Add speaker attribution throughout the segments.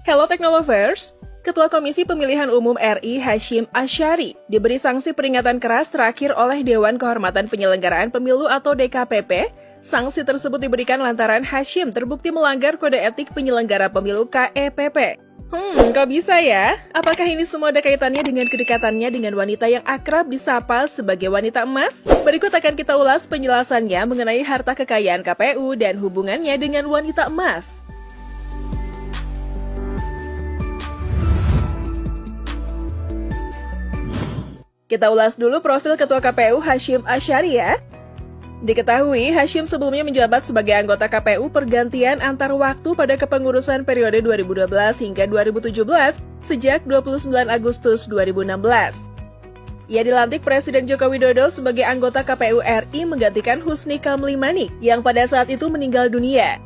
Speaker 1: Hello Technolovers, Ketua Komisi Pemilihan Umum RI Hasyim Asyari diberi sanksi peringatan keras terakhir oleh Dewan Kehormatan Penyelenggaraan Pemilu atau DKPP. Sanksi tersebut diberikan lantaran Hasyim terbukti melanggar Kode Etik Penyelenggara Pemilu KEPP. Kok bisa ya? Apakah ini semua ada kaitannya dengan kedekatannya dengan wanita yang akrab disapa sebagai wanita emas? Berikut akan kita ulas penjelasannya mengenai harta kekayaan KPU dan hubungannya dengan wanita emas. Kita ulas dulu profil Ketua KPU Hasyim Asyari ya. Diketahui, Hasyim sebelumnya menjabat sebagai anggota KPU pergantian antar waktu pada kepengurusan periode 2012 hingga 2017 sejak 29 Agustus 2016. Ia dilantik Presiden Joko Widodo sebagai anggota KPU RI menggantikan Husni Kamlimani yang pada saat itu meninggal dunia.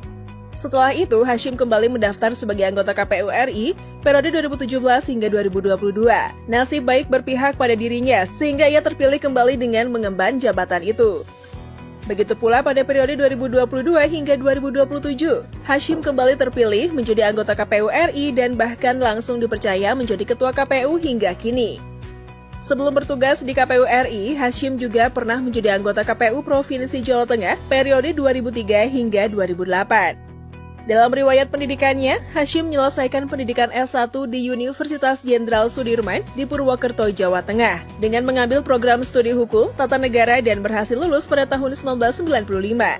Speaker 1: Setelah itu, Hasyim kembali mendaftar sebagai anggota KPU RI periode 2017 hingga 2022. Nasib baik berpihak pada dirinya sehingga ia terpilih kembali dengan mengemban jabatan itu. Begitu pula pada periode 2022 hingga 2027, Hasyim kembali terpilih menjadi anggota KPU RI dan bahkan langsung dipercaya menjadi Ketua KPU hingga kini. Sebelum bertugas di KPU RI, Hasyim juga pernah menjadi anggota KPU Provinsi Jawa Tengah periode 2003 hingga 2008. Dalam riwayat pendidikannya, Hasyim menyelesaikan pendidikan S1 di Universitas Jenderal Sudirman di Purwokerto, Jawa Tengah, dengan mengambil program studi hukum, tata negara dan berhasil lulus pada tahun 1995.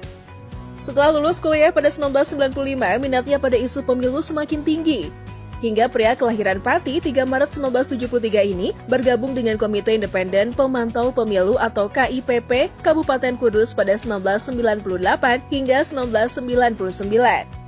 Speaker 1: Setelah lulus kuliah pada 1995, minatnya pada isu pemilu semakin tinggi. Hingga pria kelahiran Pati 3 Maret 1973 ini bergabung dengan Komite Independen Pemantau Pemilu atau KIPP Kabupaten Kudus pada 1998 hingga 1999.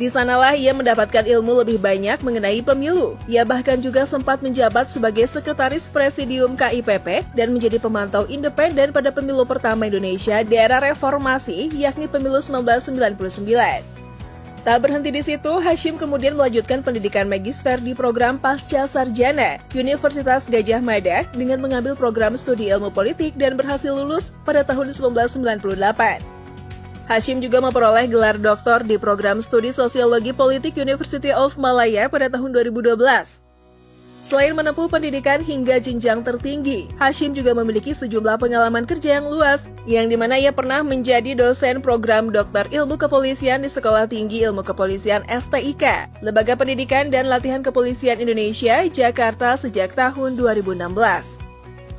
Speaker 1: Di sanalah ia mendapatkan ilmu lebih banyak mengenai pemilu. Ia bahkan juga sempat menjabat sebagai Sekretaris Presidium KIPP dan menjadi pemantau independen pada pemilu pertama Indonesia di era reformasi, yakni pemilu 1999. Tak berhenti di situ, Hasyim kemudian melanjutkan pendidikan magister di program Pasca Sarjana Universitas Gadjah Mada dengan mengambil program studi ilmu politik dan berhasil lulus pada tahun 1998. Hasyim juga memperoleh gelar doktor di program studi Sosiologi Politik University of Malaya pada tahun 2012. Selain menempuh pendidikan hingga jenjang tertinggi, Hasyim juga memiliki sejumlah pengalaman kerja yang luas, yang dimana ia pernah menjadi dosen program Doktor Ilmu Kepolisian di Sekolah Tinggi Ilmu Kepolisian STIK, Lembaga Pendidikan dan Latihan Kepolisian Indonesia, Jakarta sejak tahun 2016.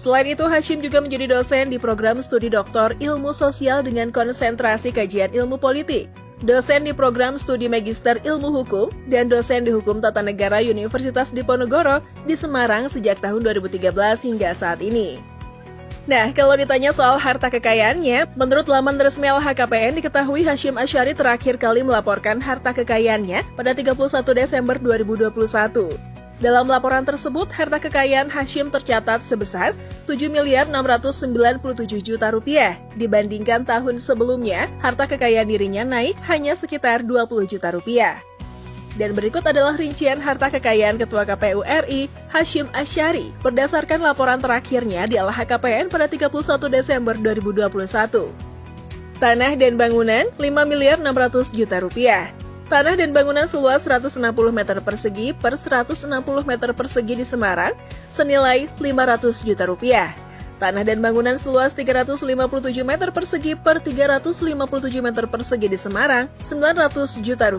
Speaker 1: Selain itu, Hasyim juga menjadi dosen di program studi Doktor Ilmu Sosial dengan konsentrasi kajian ilmu politik, dosen di program studi Magister Ilmu Hukum, dan dosen di Hukum Tata Negara Universitas Diponegoro di Semarang sejak tahun 2013 hingga saat ini. Nah, kalau ditanya soal harta kekayaannya, menurut laman resmi LHKPN diketahui Hasyim Asyari terakhir kali melaporkan harta kekayaannya pada 31 Desember 2021. Dalam laporan tersebut, harta kekayaan Hasyim tercatat sebesar Rp7.697.000.000. Dibandingkan tahun sebelumnya, harta kekayaan dirinya naik hanya sekitar Rp20 juta. Dan berikut adalah rincian harta kekayaan Ketua KPU RI, Hasyim Asyari, berdasarkan laporan terakhirnya di LHKPN pada 31 Desember 2021. Tanah dan bangunan Rp5.600.000.000. Tanah dan bangunan seluas 160 meter persegi per 160 meter persegi di Semarang senilai Rp500 juta. Tanah dan bangunan seluas 357 meter persegi per 357 meter persegi di Semarang Rp900 juta.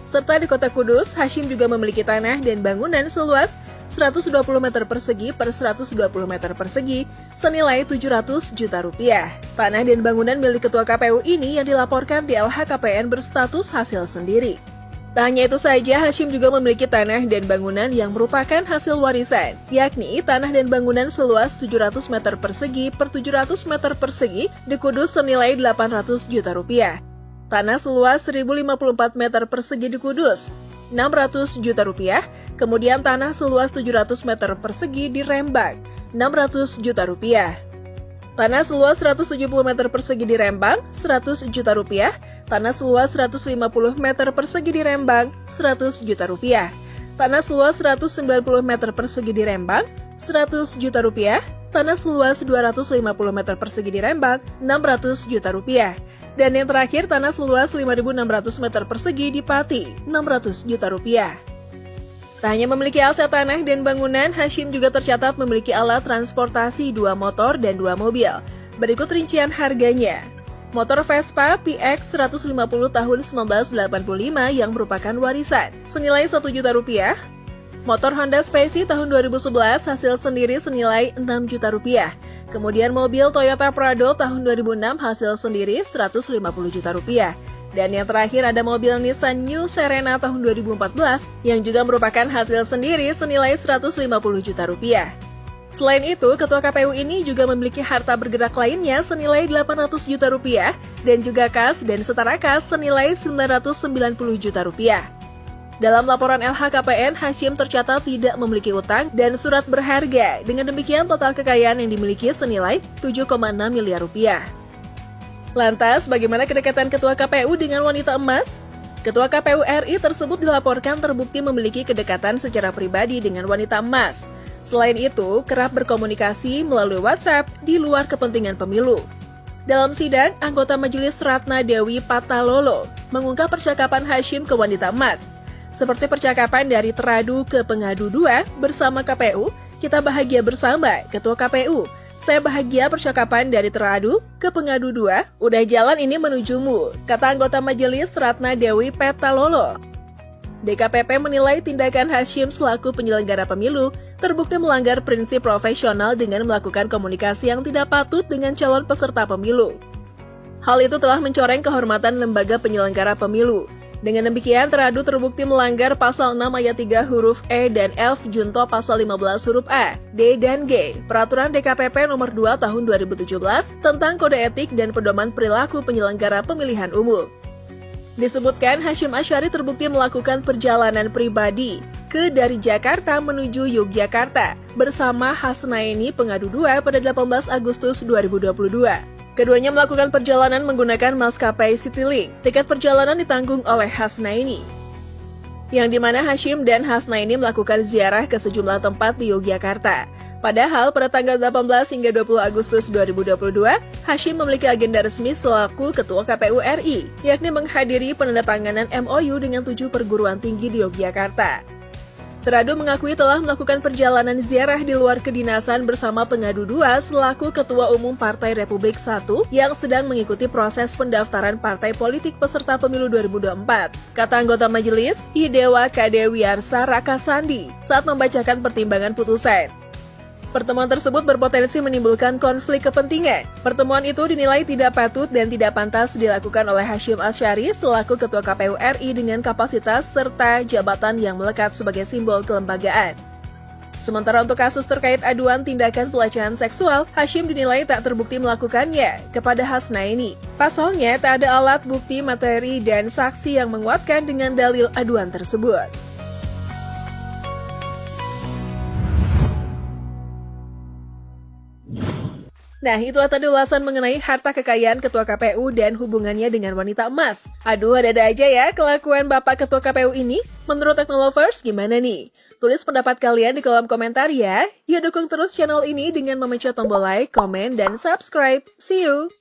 Speaker 1: Serta di Kota Kudus, Hasyim juga memiliki tanah dan bangunan seluas 120 meter persegi per 120 meter persegi senilai Rp700 juta. Tanah dan bangunan milik Ketua KPU ini yang dilaporkan di LHKPN berstatus hasil sendiri. Tak hanya itu saja, Hasyim juga memiliki tanah dan bangunan yang merupakan hasil warisan, yakni tanah dan bangunan seluas 700 meter persegi per 700 meter persegi di Kudus senilai Rp800 juta. Tanah seluas 1054 meter persegi di Kudus, Rp600 juta. Kemudian tanah seluas 700 meter persegi di Rembang, Rp600 juta. Tanah seluas 170 meter persegi di Rembang, Rp100 juta. Tanah seluas 150 meter persegi di Rembang, Rp100 juta. Tanah seluas 190 meter persegi di Rembang, Rp100 juta. Tanah seluas 250 meter persegi di Rembang, Rp600 juta. Dan yang terakhir, tanah seluas 5.600 meter persegi di Pati, Rp600 juta. Tak hanya memiliki aset tanah dan bangunan, Hashim juga tercatat memiliki alat transportasi 2 motor dan 2 mobil. Berikut rincian harganya. Motor Vespa PX 150 tahun 1985 yang merupakan warisan, senilai Rp1.000.000. Motor Honda Spacey tahun 2011 hasil sendiri senilai Rp6.000.000. Kemudian mobil Toyota Prado tahun 2006 hasil sendiri Rp150.000.000. Dan yang terakhir ada mobil Nissan New Serena tahun 2014 yang juga merupakan hasil sendiri senilai Rp150.000.000. Selain itu, Ketua KPU ini juga memiliki harta bergerak lainnya senilai Rp800 juta dan juga kas dan setara kas senilai Rp990 juta. Dalam laporan LHKPN, Hashim tercatat tidak memiliki utang dan surat berharga. Dengan demikian, total kekayaan yang dimiliki senilai Rp7,6 miliar. Lantas, bagaimana kedekatan Ketua KPU dengan wanita emas? Ketua KPU RI tersebut dilaporkan terbukti memiliki kedekatan secara pribadi dengan wanita emas. Selain itu, kerap berkomunikasi melalui WhatsApp di luar kepentingan pemilu. Dalam sidang, anggota Majelis Ratna Dewi Patalolo mengungkap percakapan Hashim ke wanita emas. Seperti percakapan dari teradu ke pengadu 2 bersama KPU, kita bahagia bersama, Ketua KPU. Saya bahagia percakapan dari teradu ke pengadu 2, udah jalan ini menujumu, kata anggota Majelis Ratna Dewi Patalolo. DKPP menilai tindakan Hashim selaku penyelenggara pemilu terbukti melanggar prinsip profesional dengan melakukan komunikasi yang tidak patut dengan calon peserta pemilu. Hal itu telah mencoreng kehormatan lembaga penyelenggara pemilu. Dengan demikian, teradu terbukti melanggar pasal 6 ayat 3 huruf E dan F junto pasal 15 huruf A, D, dan G, Peraturan DKPP nomor 2 tahun 2017 tentang Kode Etik dan Pedoman Perilaku Penyelenggara Pemilihan Umum. Disebutkan Hashim Asyari terbukti melakukan perjalanan pribadi dari Jakarta menuju Yogyakarta bersama Hasnaini Pengadu 2 pada 18 Agustus 2022. Keduanya melakukan perjalanan menggunakan maskapai Citylink. Tiket perjalanan ditanggung oleh Hasnaini. Yang dimana Hashim dan Hasnaini melakukan ziarah ke sejumlah tempat di Yogyakarta. Padahal pada tanggal 18 hingga 20 Agustus 2022, Hashim memiliki agenda resmi selaku Ketua KPU RI, yakni menghadiri penandatanganan MOU dengan 7 perguruan tinggi di Yogyakarta. Teradu mengakui telah melakukan perjalanan ziarah di luar kedinasan bersama pengadu 2 selaku Ketua Umum Partai Republik I yang sedang mengikuti proses pendaftaran partai politik peserta pemilu 2024, kata anggota majelis Idewa Kadewiyarsa Rakasandi saat membacakan pertimbangan putusan. Pertemuan tersebut berpotensi menimbulkan konflik kepentingan. Pertemuan itu dinilai tidak patut dan tidak pantas dilakukan oleh Hashim Asyari selaku Ketua KPU RI dengan kapasitas serta jabatan yang melekat sebagai simbol kelembagaan. Sementara untuk kasus terkait aduan tindakan pelecehan seksual, Hashim dinilai tak terbukti melakukannya kepada Hasnaini. Pasalnya, tak ada alat bukti, materi, dan saksi yang menguatkan dengan dalil aduan tersebut. Nah, itulah tadi ulasan mengenai harta kekayaan Ketua KPU dan hubungannya dengan wanita emas. Aduh, ada-ada aja ya kelakuan Bapak Ketua KPU ini. Menurut Teknolovers, gimana nih? Tulis pendapat kalian di kolom komentar ya. Yuk dukung terus channel ini dengan memencet tombol like, komen, dan subscribe. See you!